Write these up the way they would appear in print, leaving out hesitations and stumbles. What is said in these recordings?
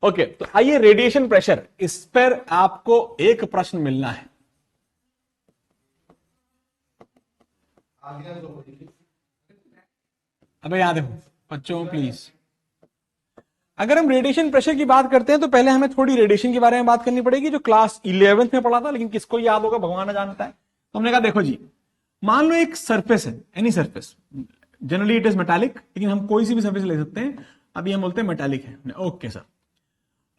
Okay, तो आइए radiation pressure, इस पर आपको एक प्रश्न मिलना है। अबे याद है बच्चों प्लीज, अगर हम रेडिएशन प्रेशर की बात करते हैं तो पहले हमें थोड़ी रेडिएशन के बारे में बात करनी पड़ेगी, जो क्लास 11th में पढ़ा था, लेकिन किसको याद होगा भगवान जानता है। तो हमने कहा देखो जी, मान लो एक सरफेस है, any surface, generally it is metallic, लेकिन हम कोई सी भी सरफेस ले सकते हैं। अभी हम बोलते हैं मेटालिक है, ओके सर।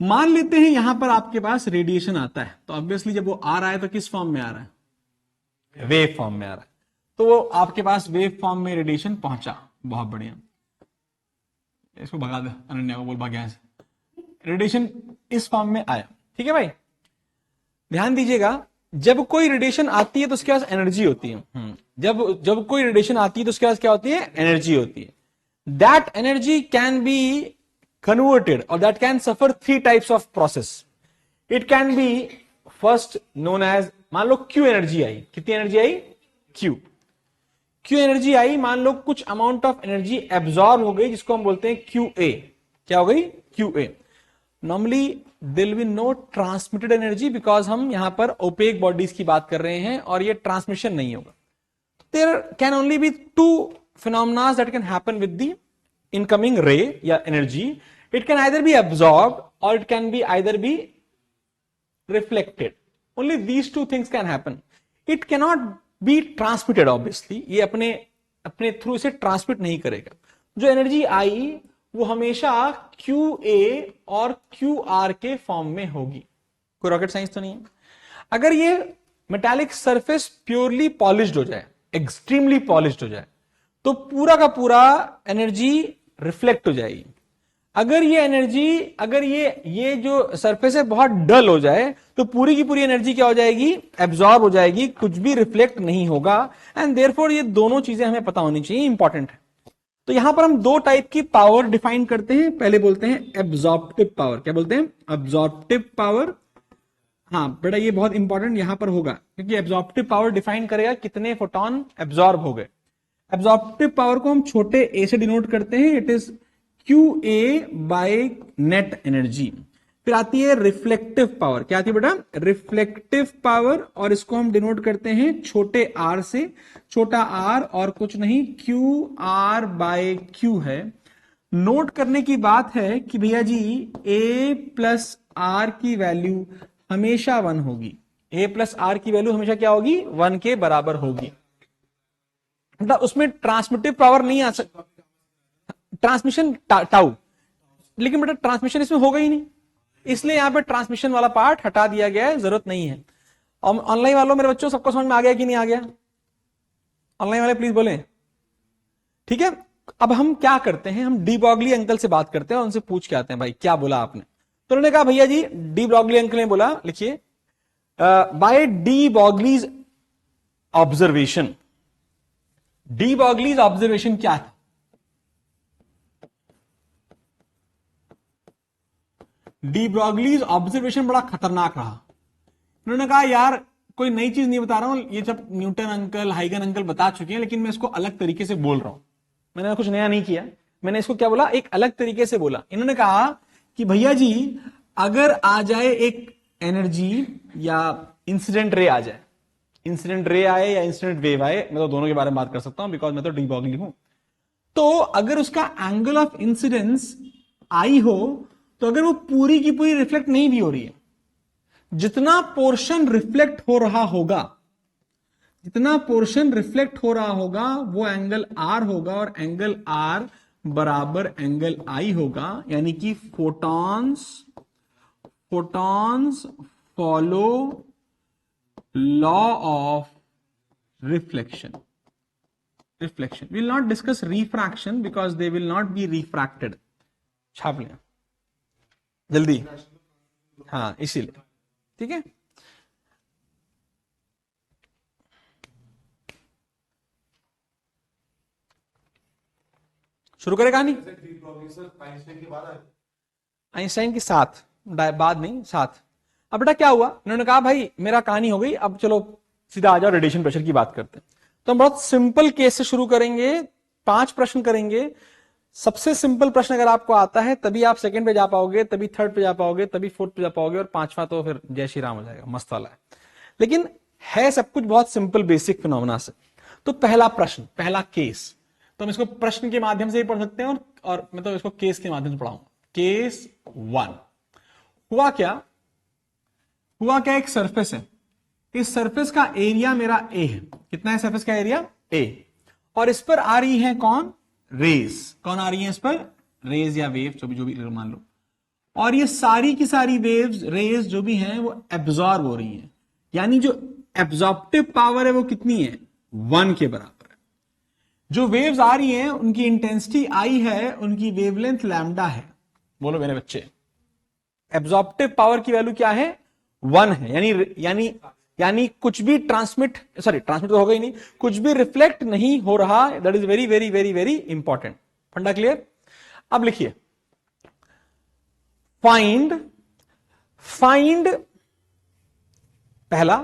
मान लेते हैं यहां पर आपके पास रेडिएशन आता है, तो ऑब्वियसली जब वो आ रहा है तो किस फॉर्म में आ रहा है? वेव फॉर्म में आ रहा है। तो वो आपके पास वेव फॉर्म में रेडिएशन पहुंचा, बहुत बढ़िया। इसको भगा दे, अनन्या को बोल भाग यहां से। रेडिएशन इस फॉर्म में आया, ठीक है भाई। ध्यान दीजिएगा, जब कोई रेडिएशन आती है तो उसके पास एनर्जी होती है। जब कोई रेडिएशन आती है तो उसके पास क्या होती है? एनर्जी होती है। That energy can be converted or that can suffer 3 types of process. It can be first known as, मान लो Q एनर्जी आई, कितनी एनर्जी आई? Q एनर्जी आई, मान लो कुछ अमाउंट ऑफ एनर्जी एब्जॉर्ब हो गई, जिसको हम बोलते हैं QA। क्या हो गई? QA। Normally there will be no transmitted energy, because हम यहां पर ओपेक बॉडीज की बात कर रहे हैं और ये ट्रांसमिशन नहीं होगा। There can only be 2 phenomena that can happen with the incoming ray या energy. It can either be absorbed or it can be either be reflected. Only these 2 things can happen. It cannot be transmitted obviously. ये अपने through से transmit नहीं करेगा। जो energy आई वो हमेशा QA और QR के फॉर्म में होगी। कोई रॉकेट साइंस तो नहीं है। अगर ये मेटालिक सरफेस प्योरली पॉलिश्ड हो जाए, एक्सट्रीमली पॉलिश्ड हो जाए, तो पूरा का पूरा एनर्जी रिफ्लेक्ट हो जाएगी। अगर ये जो सरफेस है बहुत डल हो जाए तो पूरी की पूरी एनर्जी क्या हो जाएगी? एब्जॉर्ब हो जाएगी, कुछ भी रिफ्लेक्ट नहीं होगा। एंड देयरफॉर ये दोनों चीजें हमें पता होनी चाहिए, इंपॉर्टेंट है। तो यहां पर हम 2 टाइप की पावर डिफाइन करते हैं। पहले बोलते हैं एब्जॉर्प्टिव पावर। क्या बोलते हैं? Absorptive power. हाँ बेटा, ये बहुत इंपॉर्टेंट यहां पर होगा, क्योंकि एब्जॉर्प्टिव पावर डिफाइन करेगा कितने फोटोन एब्जॉर्ब हो गए। एब्जॉर्प्टिव पावर को हम छोटे a से डिनोट करते हैं, it is QA by net energy. फिर आती है रिफ्लेक्टिव पावर। क्या आती है बेटा? रिफ्लेक्टिव पावर, और इसको हम डिनोट करते हैं छोटे r से। छोटा r और कुछ नहीं, QR बाय Q है। नोट करने की बात है कि भैया जी a प्लस r की वैल्यू हमेशा 1 होगी। a प्लस r की वैल्यू हमेशा क्या होगी? 1 के बराबर होगी। मतलब उसमें ट्रांसमिटिव पावर नहीं आ सकता, ट्रांसमिशन टाउ, लेकिन बेटा ट्रांसमिशन इसमें होगा ही नहीं, इसलिए यहां पे ट्रांसमिशन वाला पार्ट हटा दिया गया है, जरूरत नहीं है। और ऑनलाइन वालों, मेरे बच्चों, सबको समझ में आ गया कि नहीं आ गया? ऑनलाइन वाले प्लीज बोले। ठीक है, अब हम क्या करते हैं, हम डी ब्रॉगली अंकल से बात करते हैं और उनसे पूछ के आते हैं भाई क्या बोला आपने। तो उन्होंने कहा भैया जी, डी ब्रॉगली अंकल ने बोला, लिखिए, by de Broglie's observation. De Broglie's observation क्या था? डी ब्रॉगलीज ऑब्जर्वेशन बड़ा खतरनाक रहा। उन्होंने कहा यार कोई नई चीज नहीं बता रहा हूं, ये सब न्यूटन अंकल, हाइगन अंकल बता चुके हैं, लेकिन मैं इसको अलग तरीके से बोल रहा हूं। मैंने कुछ नया नहीं किया, मैंने इसको क्या बोला? एक अलग तरीके से बोला। इन्होंने कहा कि भैया जी, अगर आ जाए एक एनर्जी या इंसिडेंट रे आ जाए, इंसिडेंट रे आए या इंसिडेंट वेव आए, मैं तो दोनों के बारे में बात कर सकता हूं, बिकॉज मैं तो डी ब्रॉगली हूं। तो अगर उसका एंगल ऑफ इंसिडेंस आई हो, तो अगर वो पूरी की पूरी रिफ्लेक्ट नहीं भी हो रही है, जितना पोर्शन रिफ्लेक्ट हो रहा होगा, जितना पोर्शन रिफ्लेक्ट हो रहा होगा, वो एंगल आर होगा, और एंगल आर बराबर एंगल आई होगा। यानी कि photons follow law of reflection. Will not discuss refraction because they will not be refracted. छाप लें जल्दी, हाँ इसीलिए, ठीक है। शुरू करें कहानी? आइंस्टाइन के साथ, बाद नहीं, साथ। अब बेटा क्या हुआ, उन्होंने कहा भाई मेरा कहानी हो गई, अब चलो सीधा आ जाओ रेडिएशन प्रेशर की बात करते हैं। तो हम बहुत सिंपल केस से शुरू करेंगे, 5 प्रश्न करेंगे। सबसे सिंपल प्रश्न अगर आपको आता है तभी आप सेकंड पे जा पाओगे, तभी थर्ड पे जा पाओगे, तभी फोर्थ पे जा पाओगे, और पांचवा तो फिर जय श्री राम हो जाएगा, मस्त वाला है। लेकिन है सब कुछ बहुत सिंपल बेसिक फिनोमेना से। तो पहला प्रश्न, पहला केस, तो हम इसको प्रश्न के माध्यम से ही पढ़ सकते हैं, और मैं तो इसको केस के माध्यम से पढ़ाऊंगा। केस 1, हुआ क्या, एक सरफेस है, इस सरफेस का एरिया मेरा ए है। कितना है सरफेस का एरिया? ए। और इस पर आ रही है कौन? रेज। कौन आ रही है इस पर? रेज या वेव, जो भी मान लो। और ये सारी की सारी वेव्स, रेज जो भी हैं वो एब्जॉर्ब हो रही हैं, यानी जो एब्जॉर्प्टिव पावर है वो कितनी है? 1 के बराबर है। जो वेव्स आ रही हैं उनकी इंटेंसिटी आई है, उनकी वेवलेंथ लैम्डा है। बोलो मेरे बच्चे, एब्जॉर्प्टिव पावर की वैल्यू क्या है? 1 है। यानी कुछ भी ट्रांसमिट तो होगा ही नहीं, कुछ भी रिफ्लेक्ट नहीं हो रहा। That is very very very very important. फंडा क्लियर? अब लिखिए, फाइंड पहला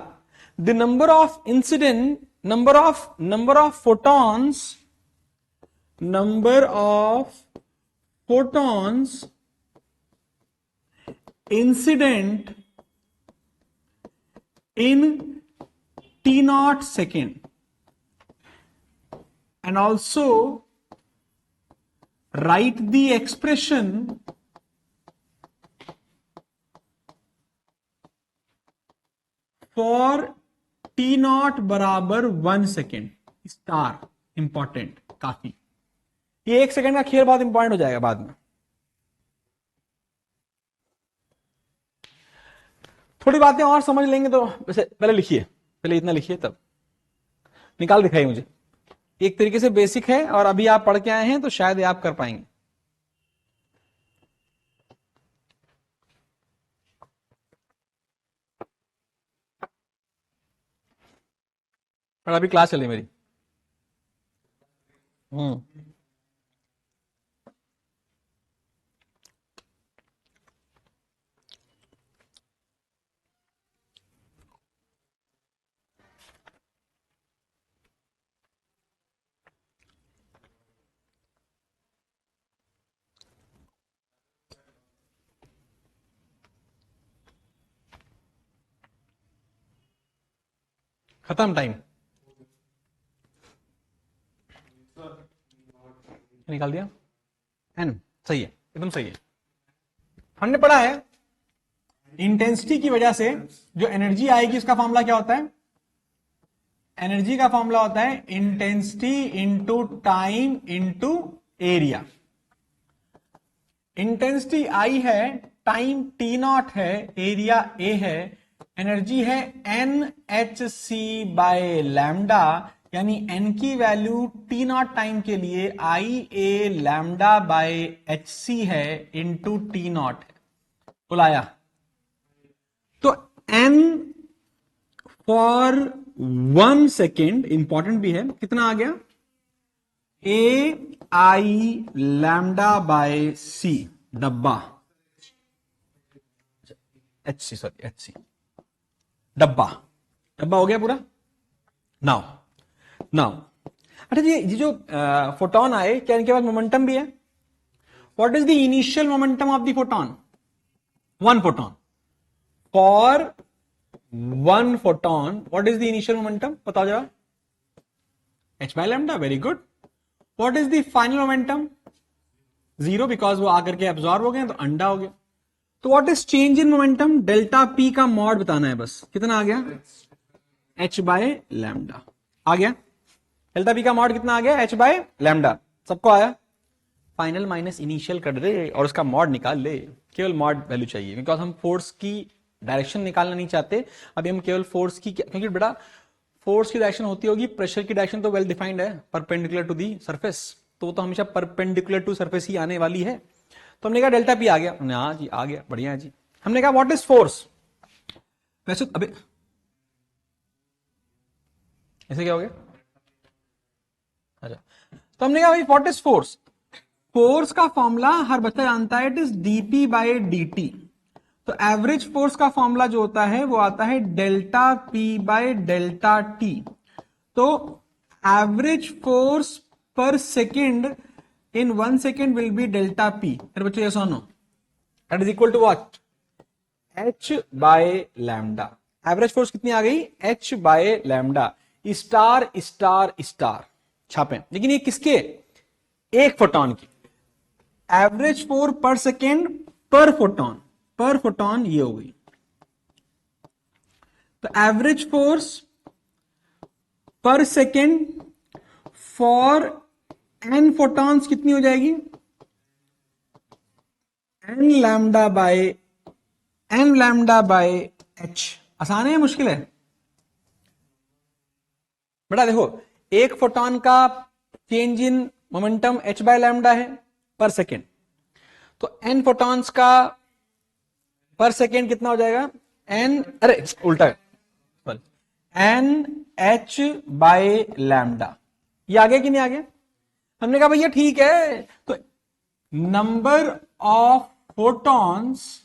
the number of incident, number of photons incident in t0 second, and also write the expression for t0 बराबर 1 सेकेंड। स्टार इंपॉर्टेंट, काफी। ये 1 सेकेंड का खेल बहुत इंपॉर्टेंट हो जाएगा बाद में। थोड़ी बातें और समझ लेंगे तो वैसे पहले लिखिए, पहले इतना लिखिए तब निकाल दिखाइए मुझे। एक तरीके से बेसिक है और अभी आप पढ़ के आए हैं तो शायद आप कर पाएंगे। और अभी क्लास चली मेरी। खत्म टाइम, निकाल दिया। एन सही है, एकदम सही है। हमने पढ़ा है इंटेंसिटी की वजह से जो एनर्जी आएगी उसका फॉर्मूला क्या होता है? एनर्जी का फॉर्मूला होता है intensity into time into area. Intensity I है, टाइम t0 है, एरिया a है, एनर्जी है NhC बाय लैम्डा, यानी n की वैल्यू t0 टाइम के लिए IA लैम्डा बाय HC है इंटू t0। बुलाया तो n फॉर 1 सेकेंड, इंपॉर्टेंट भी है, कितना आ गया? AI लैम्डा बाय C, डब्बा, HC डब्बा हो गया पूरा। नाउ अच्छा जी, ये जो फोटोन आए, क्या इनके पास मोमेंटम भी है? What is the initial momentum of the photon? 1 photon. For 1 photon what is the initial momentum? बताओ जरा। h by lambda, very good. What is the final momentum? 0, because वो आकर के एब्जॉर्ब हो गए तो अंडा हो गया। तो what is change in momentum? Delta P का मॉड बताना है बस। कितना आ गया? h बाय लैम्डा आ गया। डेल्टा पी का मॉड कितना आ गया? h by lambda. सबको आया? फाइनल माइनस इनिशियल कर दे और उसका मॉड निकाल ले। केवल मॉड वैल्यू चाहिए, बिकॉज हम फोर्स की डायरेक्शन निकालना नहीं चाहते। अभी हम केवल फोर्स की, क्योंकि बेटा फोर्स की डायरेक्शन होती होगी, प्रेशर की डायरेक्शन तो वेल डिफाइंड है, परपेंडिकुलर टू दी सरफेस, तो हमेशा परपेंडिकुलर टू सरफेस ही आने वाली है। तो हमने कहा डेल्टा पी आ गया। हाँ जी आ गया, बढ़िया है जी। हमने कहा व्हाट इज फोर्स? वैसे अबे ऐसे क्या हो गया? अच्छा, तो हमने कहा भाई व्हाट इज फोर्स? फोर्स का फॉर्मूला हर बच्चा जानता है, इट इज dp बाय dt। तो एवरेज फोर्स का फॉर्मूला जो होता है वो आता है delta p by delta t। तो एवरेज फोर्स पर second in 1 second will be delta p. मेरे बच्चों yes or no? That is equal to what? h by lambda. Average force कितनी आ गई? h by lambda. Star star star छापें, लेकिन ये किसके? एक फोटोन की. एवरेज फोर्स पर सेकेंड पर फोटोन ये हो गई. तो एवरेज फोर्स पर सेकेंड फॉर n फोटॉन्स कितनी हो जाएगी? n lambda by h. आसान है या मुश्किल है बेटा? देखो, एक फोटॉन का change in momentum h by lambda है पर सेकेंड, तो n फोटॉन्स का पर सेकेंड कितना हो जाएगा? n, अरे उल्टा है, n h बाय लैम्डा. ये आगे कि नहीं आगे? हमने कहा भैया ठीक है, तो number of photons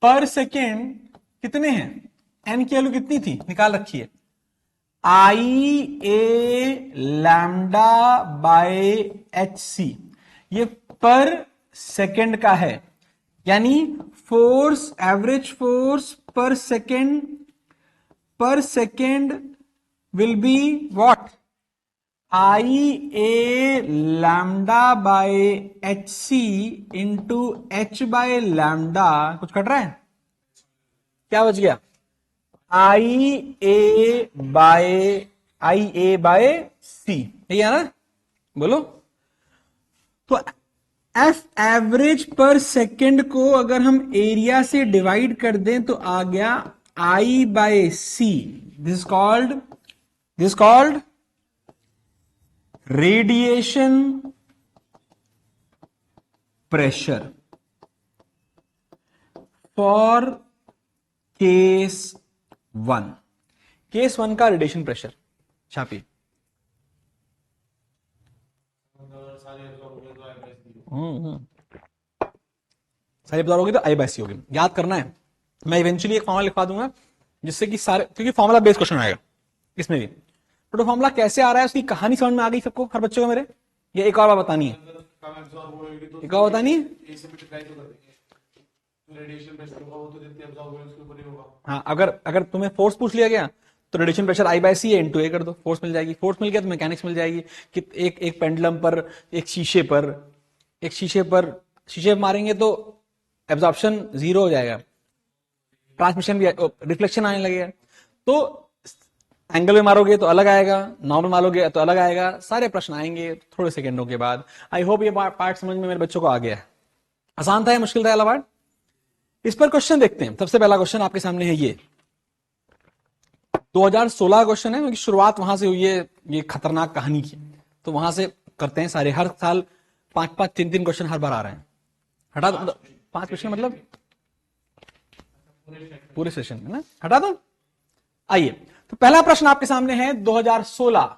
per second कितने हैं? n की वैल्यू कितनी थी? निकाल रखी है, i a lambda by H c. ये पर सेकेंड का है, यानी फोर्स, एवरेज फोर्स पर second will be what? i a lambda by H C into h by lambda. कुछ कट रहा है? क्या बच गया? i a by c. यही है ना? बोलो. तो एफ एवरेज पर सेकेंड को अगर हम एरिया से डिवाइड कर दें तो आ गया I by c. This called radiation pressure for case 1. Case 1 का रेडिएशन प्रेशर छापिए. सारी बता होगी तो आई बाय सी होगी. याद करना है, मैं इवेंचुअली एक फॉर्मूला लिखवा दूंगा जिससे कि सारे, क्योंकि फॉर्मूला बेस्ड क्वेश्चन आएगा इसमें भी. तो फॉर्मूला कैसे आ रहा है उसकी कहानी समझ में आ गई सबको, हर बच्चों को मेरे? ये एक और बात बतानी है, एक और बतानी है. हाँ, अगर तुम्हें फोर्स पूछ लिया गया तो रेडिएशन प्रेशर आई बाय सी है, इंटू ए कर दो, फोर्स मिल जाएगी. फोर्स मिल गया तो मैकेनिक्स मिल जाएगी कि एक पेंडुलम पर, एक शीशे पर मारेंगे तो एब्जॉर्प्शन 0 हो जाएगा, ट्रांसमिशन भी, रिफ्लेक्शन आने लगेगा. तो एंगल में मारोगे तो अलग आएगा, नॉर्मल मारोगे तो अलग आएगा. सारे प्रश्न आएंगे थोड़े सेकंडों के बाद. आई होप ये पार्ट समझ में मेरे बच्चों को आ गया है. आसान था या मुश्किल था वाला पार्ट? इस पर क्वेश्चन देखते हैं. सबसे पहला क्वेश्चन आपके सामने है, ये 2016 क्वेश्चन है, क्योंकि शुरुआत वहां से हुई है ये खतरनाक कहानी की. तो वहां से करते हैं सारे. हर साल 5-5, 3-3 क्वेश्चन हर बार आ रहे हैं. हटा दो 5 क्वेश्चन, मतलब पूरे सेशन में ना, हटा दो. आइए, तो पहला प्रश्न आपके सामने है 2016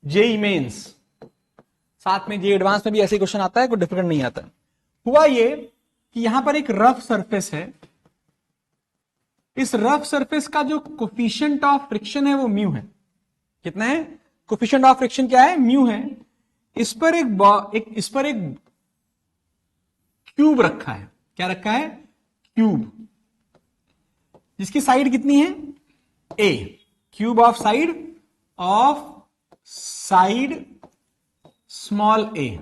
जेई मेंस. साथ में जे एडवांस में भी ऐसे क्वेश्चन आता है, कोई डिफिकल्ट नहीं आता. हुआ ये कि यहां पर एक रफ सरफेस है. इस रफ सरफेस का जो कोफिशिएंट ऑफ फ्रिक्शन है वो म्यू है. कितना है? कोफिशिएंट ऑफ फ्रिक्शन क्या है? म्यू है. इस पर एक क्यूब रखा है. क्या रखा है? क्यूब, जिसकी साइड कितनी है? ए. क्यूब ऑफ साइड स्मॉल ए.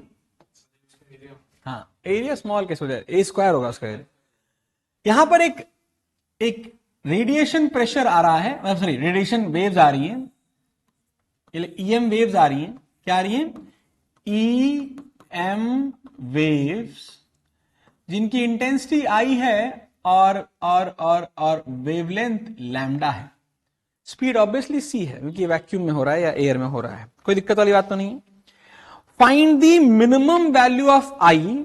हाँ, एरिया स्मॉल कैसे हो जाए? ए स्क्वायर होगा उसका एरिया. यहां पर एक रेडिएशन प्रेशर आ रहा है, सॉरी, रेडिएशन वेव्स आ रही है, ईएम वेव्स आ रही हैं. क्या आ रही हैं? ईएम वेव्स, जिनकी इंटेंसिटी आई है और वेवलेंथ लैम्डा है. स्पीड ऑब्वियसली सी है, क्योंकि वैक्यूम में हो रहा है या एयर में हो रहा है. कोई दिक्कत वाली बात तो नहीं है. Find the minimum value of I,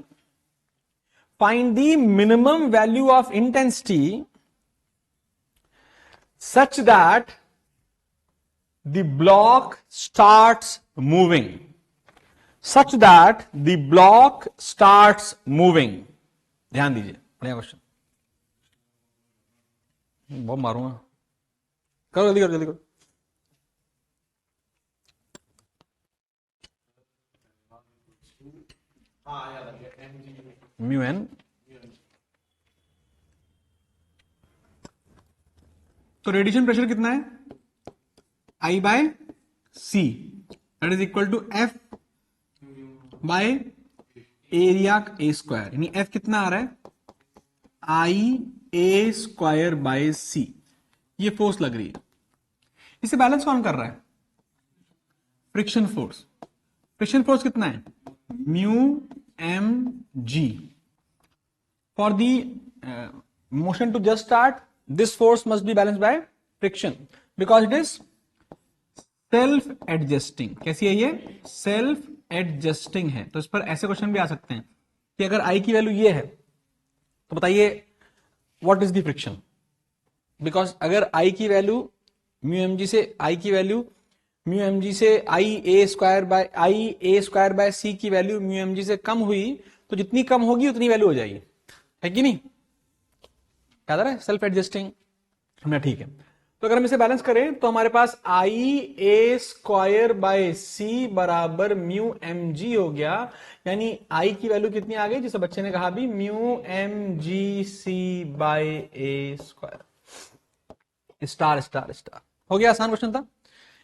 find the minimum value of intensity such that the block starts moving. ध्यान दीजिए, बढ़िया क्वेश्चन. बहुत मारूंगा, करो जल्दी करो. Mu n. तो रेडिएशन प्रेशर कितना है? I by c that is equal to f by area a square, यानी एफ कितना आ रहा है? I a square by c. ये फोर्स लग रही है। इसे बैलेंस कौन कर रहा है? Friction force. फ्रिक्शन फोर्स कितना है? Mu m g. For the motion to just start, this force must be balanced by friction because it is self adjusting. कैसी है ये? सेल्फ एडजस्टिंग है। तो इस पर ऐसे क्वेश्चन भी आ सकते हैं कि अगर आई की वैल्यू ये है तो बताइए what is the friction. Because अगर आई की वैल्यू म्यू एम जी से आई की वैल्यू म्यू एम जी से आई ए स्क्वायर बाय सी की वैल्यू म्यू एम जी से कम हुई तो जितनी कम होगी उतनी वैल्यू हो जाएगी, है कि नहीं? याद आ रहा है? Self adjusting. हमने ठीक है। तो अगर हम इसे बैलेंस करें तो हमारे पास आई ए स्क्वायर बाय सी बराबर म्यू एम जी हो गया। यानी आई की वैल्यू कितनी आ गई? जिसे बच्चे ने कहा भी म्यू एम जी सी बाय ए स्क्वायर। Star star star. हो गया, आसान क्वेश्चन था।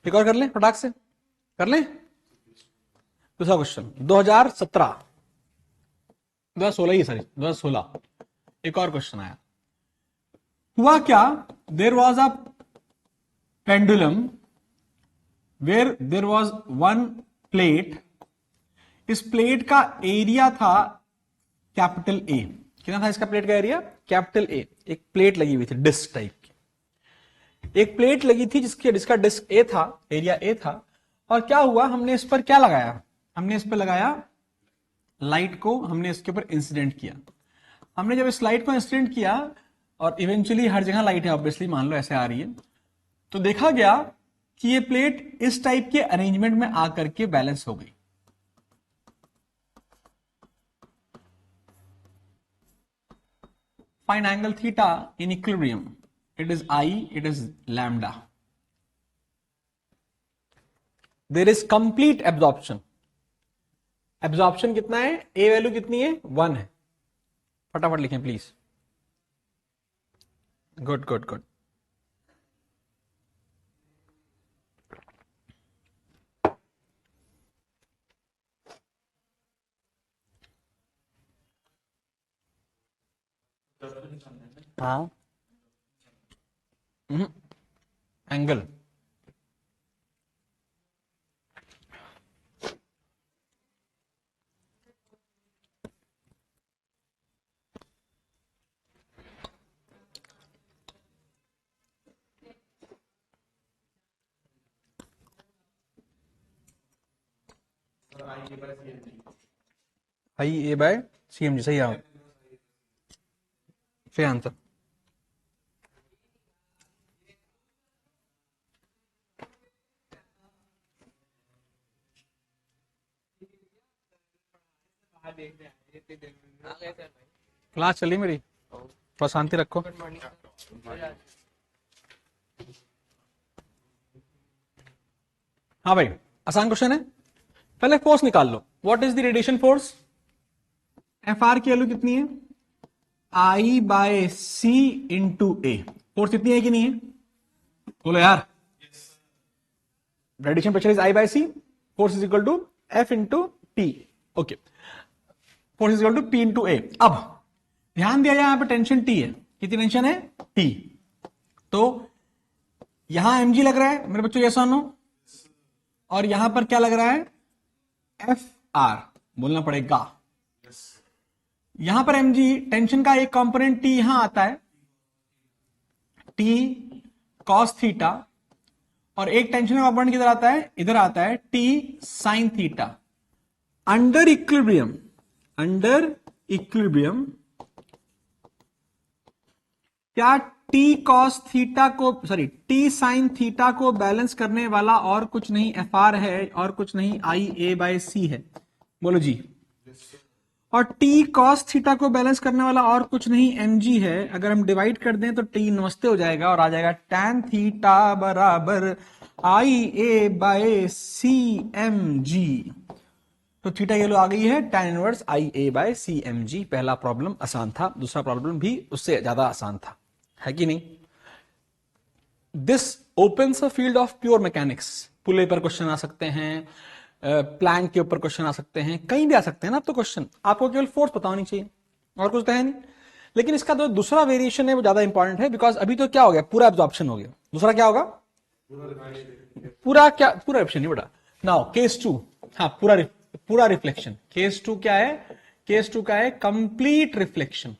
एक और कर लें, फटाक से कर लें। दूसरा क्वेश्चन 2016 ही, सॉरी 2016 एक और क्वेश्चन आया। हुआ क्या? There was a pendulum where there was one plate. इस प्लेट का एरिया था कैपिटल ए। कितना था इसका प्लेट का एरिया? Capital A. एक प्लेट लगी हुई थी डिस्क टाइप की, एक प्लेट लगी थी जिसका डिस्क ए था, एरिया ए था। और क्या हुआ? हमने इस पर क्या लगाया? हमने इस पर लगाया लाइट को, हमने इसके ऊपर इंसिडेंट किया। हमने जब इस लाइट को इंसिडेंट किया और इवेंचुअली हर जगह लाइट है ऑब्वियसली, मान लो ऐसे आ रही है, तो देखा गया कि ये प्लेट इस टाइप के अरेंजमेंट में आकर के बैलेंस हो गई। Find angle theta in equilibrium. It is I, it is lambda. There is complete absorption. Absorption कितना है? ए वैल्यू कितनी है? 1 है। फटाफट लिखें प्लीज। Good good good. हाँ, angle I A by C M G. सही आंसर। क्लास चली मेरी, थोड़ा शांति रखो। हाँ भाई, आसान क्वेश्चन है। पहले फोर्स निकाल लो। What is the radiation force? F R की वैल्यू कितनी है? I by C into A. Force कितनी है कि नहीं है? बोलो यार। Radiation pressure is I by C, force is equal to F into T. Okay, force is equal to P into A. अब ध्यान दिया जाए, यहां पे टेंशन टी है। कितनी टेंशन है? टी। तो यहां एम जी लग रहा है मेरे बच्चों, यस और नो? और यहां पर क्या लग रहा है? एफ आर बोलना पड़ेगा। यहां पर एम जी टेंशन का एक कंपोनेंट टी यहां आता है, टी कॉस थीटा, और एक टेंशन का कंपोनेंट किधर आता है? इधर आता है, T sine theta. Under equilibrium, under equilibrium क्या टी कॉस थीटा को, सॉरी टी साइन थीटा को बैलेंस करने वाला और कुछ नहीं एफ आर है, और कुछ नहीं आई ए बाय सी है? बोलो जी। और टी कॉस थीटा को बैलेंस करने वाला और कुछ नहीं एम जी है। अगर हम डिवाइड कर दें तो टी नमस्ते हो जाएगा और आ जाएगा टैन थीटा बराबर आई A by C M G. तो थीटा की वैल्यू आ गई है tan इनवर्स IA/CMG। पहला प्रॉब्लम आसान था, दूसरा प्रॉब्लम भी उससे ज्यादा आसान था, है कि नहीं? This opens a field of pure mechanics. Pulley पर क्वेश्चन आ सकते हैं, प्लैंक के ऊपर क्वेश्चन आ सकते हैं, कहीं भी आ सकते हैं ना। अब तो क्वेश्चन आपको केवल फोर्स पता होनी चाहिए, और कुछ तो है नहीं। लेकिन इसका जो दूसरा वेरिएशन है वो ज्यादा इंपॉर्टेंट है, बिकॉज अभी तो क्या हो गया, पूरा एब्जॉर्प्शन हो गया। दूसरा क्या होगा? पूरा क्या? पूरा रिफ्लेक्शन नहीं बेटा। नाउ केस टू, हाँ पूरा रिफ्लेक्शन। केस टू क्या है? केस टू का है कंप्लीट रिफ्लेक्शन।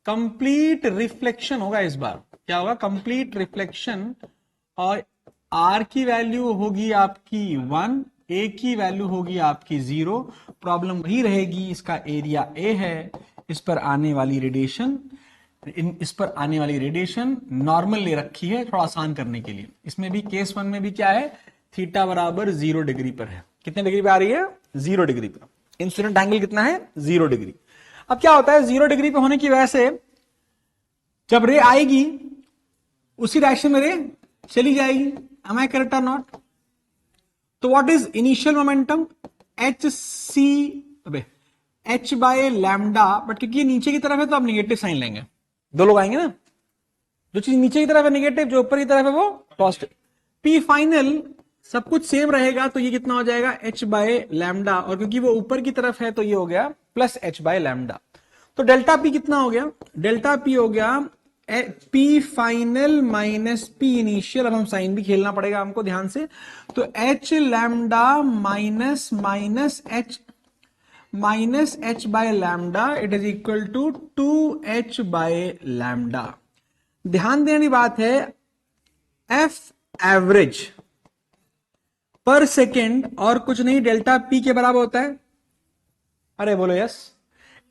कंप्लीट रिफ्लेक्शन होगा इस बार। क्या होगा? Complete reflection. और आर की वैल्यू होगी आपकी 1, ए की वैल्यू होगी आपकी 0। प्रॉब्लम वही रहेगी, इसका एरिया ए है, इस पर आने वाली रेडिएशन, इस पर आने वाली रेडिएशन नॉर्मल ले रखी है थोड़ा आसान करने के लिए। इसमें भी केस 1 में भी क्या है? थीटा बराबर 0 डिग्री पर है। कितने डिग्री पे आ रही है? 0 डिग्री पर। इंसिडेंट एंगल कितना है? 0 डिग्री। अब क्या होता है, 0 डिग्री पे होने की वजह से जब रे आएगी उसी डायरेक्शन में रे चली जाएगी। एम आई करेक्ट और नॉट? तो what is initial momentum? H C, अबे एच बाय लैम्डा। बट क्योंकि ये नीचे की तरफ है तो आप निगेटिव साइन लेंगे, दो लोग आएंगे ना। जो चीज नीचे की तरफ है नेगेटिव, जो ऊपर की तरफ है वो पॉजिटिव। पी फाइनल सब कुछ सेम रहेगा, तो ये कितना हो जाएगा? H by lambda. और क्योंकि वो ऊपर की तरफ है तो ये हो गया प्लस एच बाय लैम्डा। तो डेल्टा पी कितना हो गया? डेल्टा पी हो गया P final minus P initial. अब हम साइन भी खेलना पड़ेगा हमको ध्यान से। तो H lambda minus H by lambda, it is equal to 2h by lambda. ध्यान देने की बात है, एफ एवरेज पर सेकेंड और कुछ नहीं डेल्टा पी के बराबर होता है। अरे बोलो yes.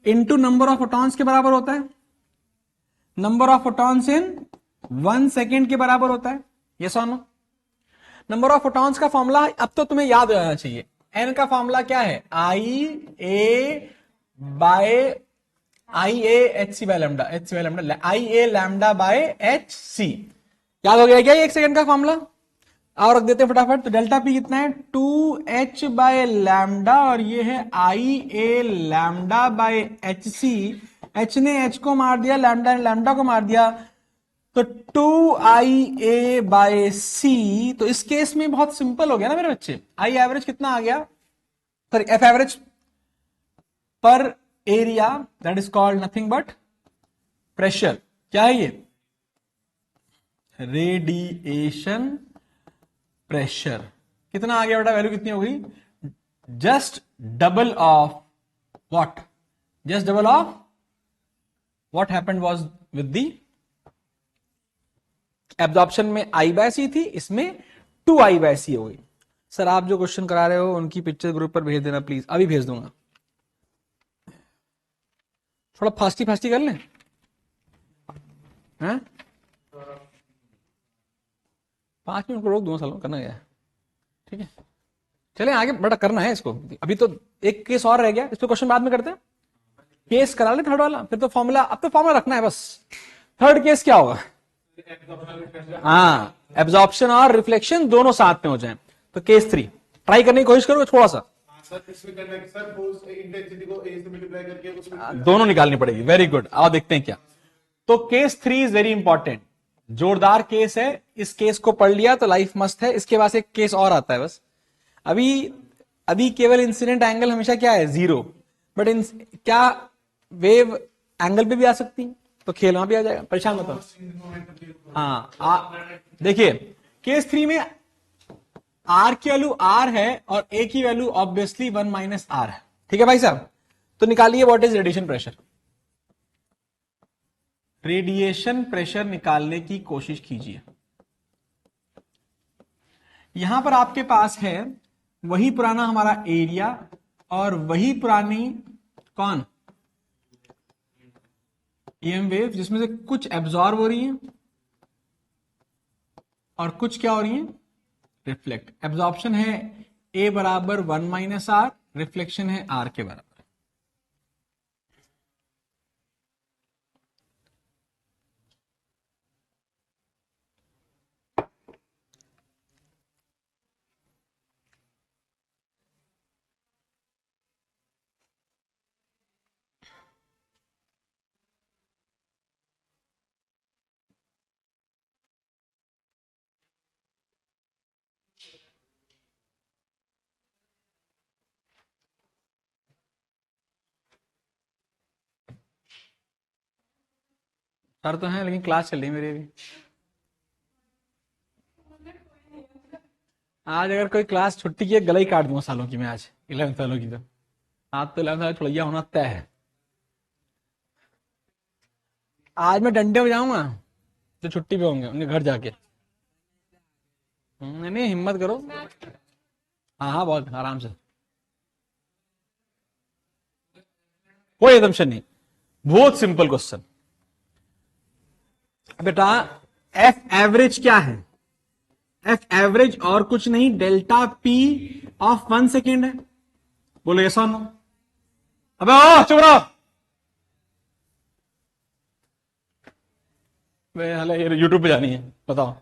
Into number of photons के बराबर होता है। Number of photons in 1 second के बराबर होता है। यस और नो? नंबर ऑफ फोटॉन्स का फॉर्मूला अब तो तुम्हें याद हो जाना चाहिए। एन का फॉर्मूला क्या है? I A H C by lambda, I A lambda by H C. याद हो गया क्या ये 1 सेकंड का फॉर्मूला? और रख देते हैं फटाफट। तो डेल्टा पी कितना है? 2h बाय लैम्डा, और ये है I A lambda by H C. H ने एच को मार दिया, लैम्डा ने लैम्डा को मार दिया, तो 2IA बाय सी। तो इस केस में बहुत सिंपल हो गया ना मेरे बच्चे। आई एवरेज कितना आ गया? सॉरी, एफ एवरेज पर area, that is called nothing but pressure. क्या है ये? Radiation pressure. कितना आ गया बेटा? वैल्यू कितनी हो गई? Just double of what? Just double of what happened was with the absorption में आई बाय सी थी, इसमें 2I बाय सी हो गई। सर आप जो क्वेश्चन करा रहे हो उनकी पिक्चर ग्रुप पर भेज देना प्लीज, अभी भेज दूंगा। थोड़ा फास्टी फास्टी कर लें हैं? 5 मिनट को रोक दूंगा, सालों करना क्या है। ठीक है, चले आगे, बड़ा करना है इसको। अभी तो एक केस और रह गया, इस पर क्वेश्चन बाद में करते हैं। केस करा ले थर्ड वाला, फिर तो फॉर्मूला, अब तो फॉर्मूला रखना है बस। थर्ड केस क्या होगा? हाँ, एब्जॉर्प्शन और रिफ्लेक्शन दोनों साथ में हो जाए। तो केस 3 ट्राई करने की कोशिश करो थोड़ा सा। सर इसमें करना है कि सर फोर्स इंटेंसिटी को ए से मल्टीप्लाई करके उसमें दोनों निकालनी पड़ेगी। वेरी गुड, आओ देखते हैं क्या। तो केस 3 इज वेरी इंपॉर्टेंट, जोरदार केस है। इस केस को पढ़ लिया तो लाइफ मस्त है। इसके बाद एक केस और आता है बस। अभी अभी केवल इंसिडेंट एंगल हमेशा क्या है? 0। बट इन क्या वेव एंगल पे भी आ सकती है, तो खेल वहां भी आ जाएगा, परेशान मत हो। हाँ, देखिए केस 3 में आर की वैल्यू आर है और ए की वैल्यू ऑब्वियसली 1 माइनस आर है। ठीक है भाई साहब, तो निकालिए what is radiation pressure. Radiation pressure निकालने की कोशिश कीजिए। यहां पर आपके पास है वही पुराना हमारा एरिया और वही पुरानी कौन ईएम वेव, जिसमें से कुछ एब्जॉर्ब हो रही है और कुछ क्या हो रही है? रिफ्लेक्ट। एब्जॉर्प्शन है ए बराबर 1 माइनस आर, रिफ्लेक्शन है आर के बराबर। सर तो हैं लेकिन क्लास चल रही है मेरी अभी। आज अगर कोई क्लास छुट्टी की है, गला ही काट दूंगा सालों की मैं आज, 11 सालों की। तो आज तो 11 साल छुड़ैया होना तय है। आज मैं डंडे बजाऊंगा जो छुट्टी पे होंगे उनके घर जाके। नहीं नहीं, हिम्मत करो। हाँ हाँ, बहुत आराम से, कोई एजम्पशन नहीं, बहुत सिंपल क्वेश्चन। बेटा एफ एवरेज क्या है? एफ एवरेज और कुछ नहीं, डेल्टा पी ऑफ 1 सेकेंड है। बोलो यस और नो। अबे ओ चुप रहो, ये यूट्यूब पे जानी है, बताओ।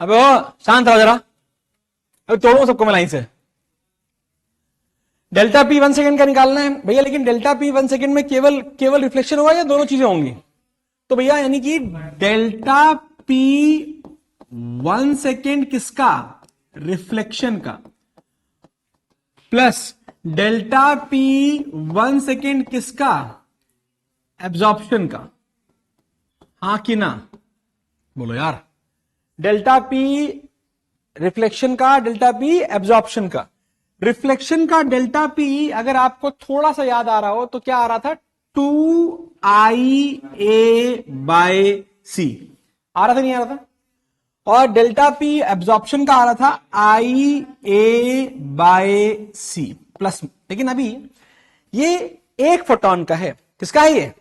अबे ओ शांत रहो जरा, अभी तोड़ो सबको मैं लाइन से। डेल्टा पी 1 सेकेंड का निकालना है भैया, लेकिन डेल्टा पी 1 सेकेंड में केवल केवल रिफ्लेक्शन होगा या दोनों चीजें होंगी? तो भैया यानी कि डेल्टा पी 1 सेकेंड किसका? रिफ्लेक्शन का, प्लस डेल्टा पी 1 सेकेंड किसका? एब्जॉर्प्शन का। हाँ कि ना? बोलो यार। डेल्टा पी रिफ्लेक्शन का, डेल्टा पी एब्जॉर्प्शन का। रिफ्लेक्शन का डेल्टा पी अगर आपको थोड़ा सा याद आ रहा हो तो क्या आ रहा था? 2IA/C आ रहा था, नहीं आ रहा था? और डेल्टा पी एब्जॉर्प्शन का आ रहा था IA/C प्लस। लेकिन अभी ये एक फोटोन का है। किसका है ये?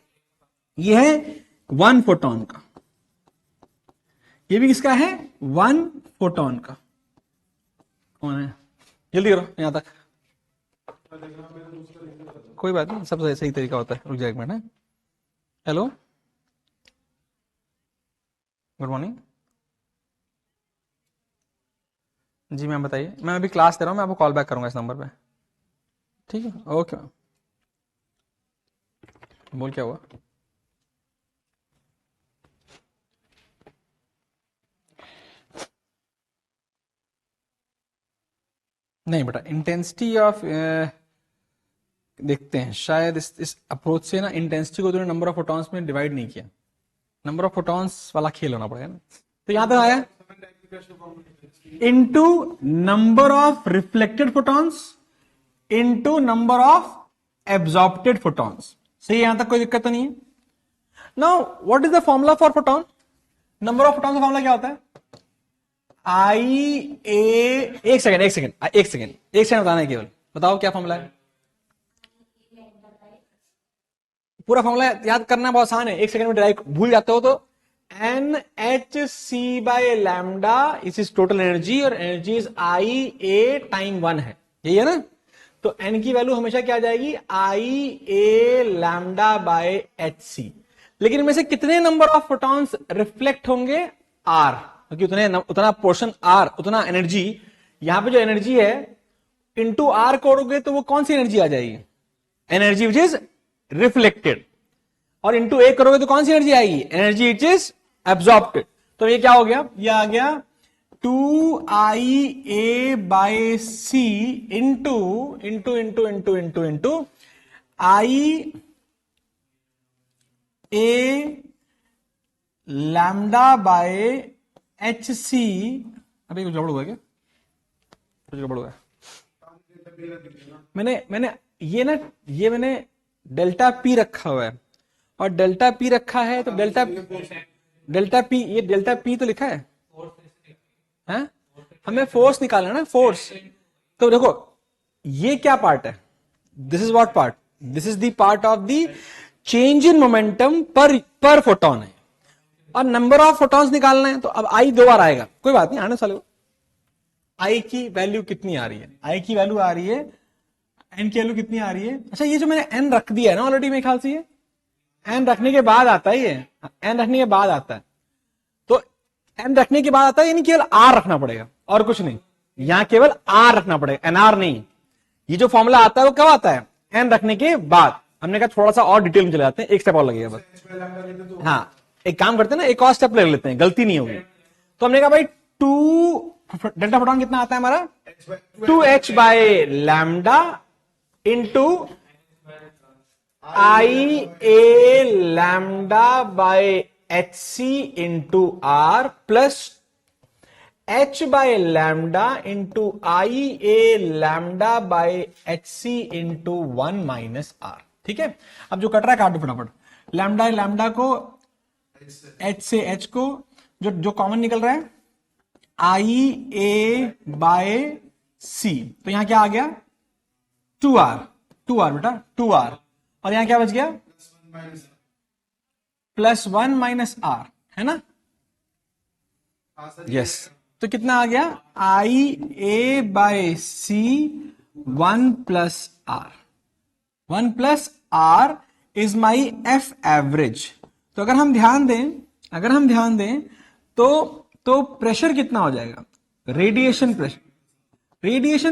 ये है 1 फोटोन का। ये भी किसका है? 1 फोटोन का। कौन है? जल्दी करो यहां तक। कोई बात नहीं, सबसे सही तरीका होता है। रुक जाए एक मिनट। हेलो, गुड मॉर्निंग जी मैम, बताइए। मैं अभी क्लास दे रहा हूँ, मैं आपको कॉल बैक करूंगा इस नंबर पे। ठीक है, ओके मैम। बोल क्या हुआ? नहीं बेटा, इंटेंसिटी ऑफ देखते हैं, शायद इस अप्रोच से ना इंटेंसिटी को तो नंबर ऑफ फोटॉन्स में डिवाइड नहीं किया। नंबर ऑफ फोटॉन्स वाला खेल होना पड़ेगा ना। तो यहां तक आया into number of reflected photons into number of absorbed photons. सही, यहां तक कोई दिक्कत तो नहीं है। Now what is the formula for photon? Number of photon का फॉर्मूला क्या होता है? एक सेकंड बताना है केवल। बताओ क्या फॉर्मूला है? पूरा फॉर्मूला याद करना बहुत आसान है, एक सेकंड में डायरेक्ट भूल जाते हो तो। NhC/λ इज टोटल एनर्जी, और एनर्जी इज IA टाइम 1 है, यही है ना? तो n की वैल्यू हमेशा क्या आ जाएगी? IA/λ/hc। लेकिन इनमें से कितने नंबर ऑफ फोटॉन्स रिफ्लेक्ट होंगे? R, क्योंकि उतना पोर्शन R, उतना एनर्जी। यहां पे जो एनर्जी है इंटू R करोगे तो वो कौन सी एनर्जी आ जाएगी? Energy which is reflected. और इंटू ए करोगे तो कौन सी एनर्जी आएगी? Energy which is absorbed. तो ये क्या हो गया? ये आ गया 2IA/C into into into into into into IA/λ/hc। अभी कुछ गड़बड़ हुआ क्या? कुछ गड़बड़ हुआ? मैंने मैंने डेल्टा पी रखा हुआ है, और डेल्टा पी रखा है तो डेल्टा पी, ये डेल्टा पी तो लिखा है, हमें फोर्स निकालना ना, फोर्स। तो देखो ये क्या पार्ट है? This is what part? This is the part of the change in momentum पर फोटोन है, और नंबर ऑफ फोटॉन्स निकालना है। तो अब आई 2 बार आएगा, कोई बात नहीं, आने साले। आई की वैल्यू कितनी आ रही है? आई की वैल्यू आ रही है, एन की वैल्यू कितनी आ रही है? अच्छा, ये जो मैंने एन रख दिया है ना ऑलरेडी, मेरे ख्याल से ये एन रखने के बाद आता है, ये एन रखने के बाद आता है। तो एन रखने के बाद आता है, यानी केवल आर रखना पड़ेगा और कुछ नहीं। यहां केवल आर रखना पड़ेगा, एनआर नहीं। ये जो फॉर्मूला आता है वो कब आता है? एन रखने के बाद। हमने कहा थोड़ा सा और डिटेल में चले जाते हैं, एक स्टेप और लगेगा बस। हाँ, एक काम करते हैं ना, एक और स्टेप ले लेते हैं, गलती नहीं होगी। तो हमने कहा भाई 2 डेल्टा फोटॉन कितना आता है हमारा? 2h/λ into I A lambda by H C into R plus h by lambda into I A lambda by H C into 1 minus R. ठीक है, अब जो कट रहा है काट दो फटाफट। लैम्डा लैम्डा को h से h को जो जो कॉमन निकल रहा है आई ए बाय सी, तो यहां क्या आ गया 2r, 2r बेटा 2r, और यहां क्या बच गया प्लस 1 माइनस आर, है ना? यस, तो कितना आ गया I A by C 1 plus R, 1 plus R is my F average. तो अगर हम ध्यान दें तो प्रेशर कितना हो जाएगा, रेडिएशन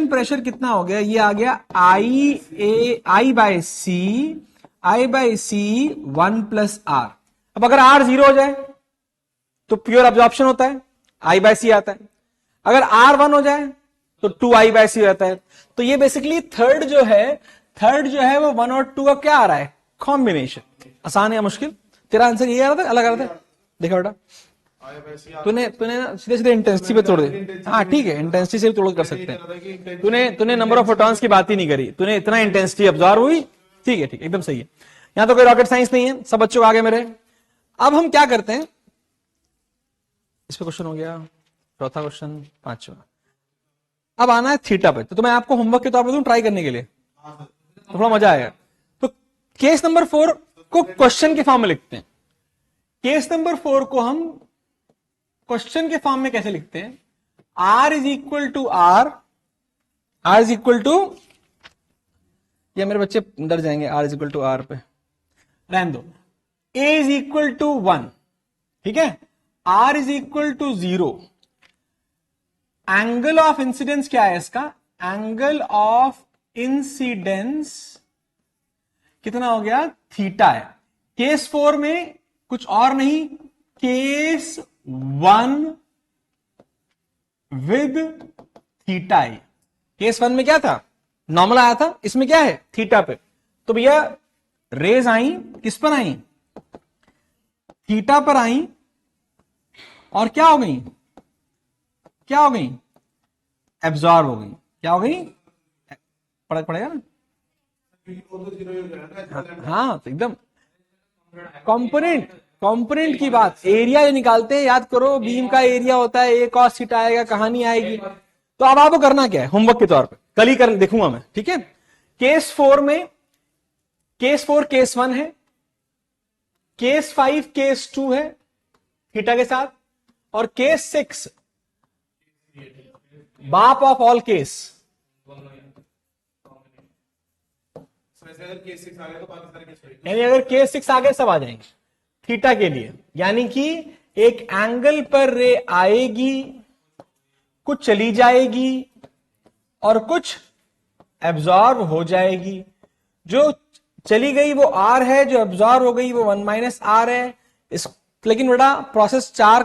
प्रेशर कितना हो गया, ये आ गया आई बाय सी 1 प्लस आर। अब अगर आर 0 हो जाए तो प्योर अब्जॉर्प्शन होता है, आई बाय सी आता है। अगर आर 1 हो जाए तो 2 आई बाय सी रहता है। तो ये बेसिकली थर्ड जो है वो 1 और 2 का क्या आ रहा है, कॉम्बिनेशन। आसान है मुश्किल? तेरा आंसर ये आ रहा था, अलग आ रहा था? देखा बेटा, तूने सीधे इंटेंसिटी पे तोड़ दे। हाँ ठीक है, इंटेंसिटी से भी तोड़ कर सकते हैं। तूने नंबर ऑफ फोटॉन्स की बात ही नहीं करी, तूने इतना इंटेंसिटी ऑब्जॉर्व हुई। ठीक है, ठीक, एकदम सही है। यहां तो कोई रॉकेट साइंस नहीं है, सब बच्चों को आगे मेरे। अब हम क्या करते हैं, इस पे क्वेश्चन हो गया, चौथा क्वेश्चन, पांचवा। अब आना है थीटा पे। तो मैं आपको होमवर्क के तौर पर दूं ट्राई करने के लिए, तो थोड़ा मजा आएगा। तो केस नंबर 4 को क्वेश्चन के फॉर्म में लिखते हैं। केस नंबर 4 को हम क्वेश्चन के फॉर्म में कैसे लिखते हैं, r इज इक्वल टू या मेरे बच्चे डर जाएंगे r is equal to r पे, रहने दो। a इज इक्वल टू 1, ठीक है, r is equal to 0। Angle of incidence क्या है इसका, एंगल ऑफ इंसिडेंस कितना हो गया, थीटा है। केस 4 में कुछ और नहीं, केस 1 विद थीटा है। केस 1 में क्या था, नॉर्मल आया था, इसमें क्या है, थीटा पे। तो भैया रेज आई, किस पर आई, थीटा पर आई, और क्या हो गई, एब्जॉर्ब हो गई। क्या हो गई, फर्क पड़ेगा ना? हाँ, तो एकदम कंपोनेंट की बात, एरिया जो निकालते हैं, याद करो बीम का एरिया होता है, एक कॉस थीटा आएगा, कहानी आएगी। तो अब आपको करना क्या है, होमवर्क के तौर पे कल ही कर देखूंगा मैं, ठीक है। केस 4 में, केस 4 केस 1 है, केस 5 केस 2 है थीटा के साथ, और केस 6 बाप ऑफ ऑल केस। यानी अगर केस 6 आ गए सब आ जाएंगे थीटा के लिए। यानी कि एक एंगल पर रे आएगी, कुछ चली जाएगी और कुछ एब्जॉर्ब हो जाएगी। जो चली गई वो आर है, जो एब्जॉर्ब हो गई वो 1 माइनस आर है। लेकिन बेटा प्रोसेस 4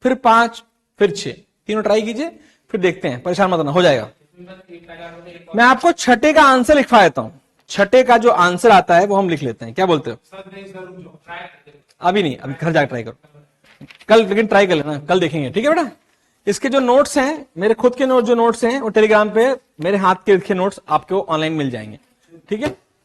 फिर 5 फिर 6, तीनों ट्राई कीजिए, फिर देखते हैं, परेशान मत होना, हो जाएगा। मैं आपको छठे का आंसर लिखवा देता हूं, छठे का जो आंसर आता है वो हम लिख लेते हैं, क्या बोलते हो? अभी नहीं, अभी घर जाकर ट्राई करो, कल लेकिन ट्राई कर लेना, कल देखेंगे, ठीक है बेटा। इसके जो नोट्स हैं, मेरे खुद के नोट्स हैं वो टेलीग्राम पे मेरे हाथ के लिखे नोट्स आपको ऑनलाइन मिल जाएंगे, ठीक है।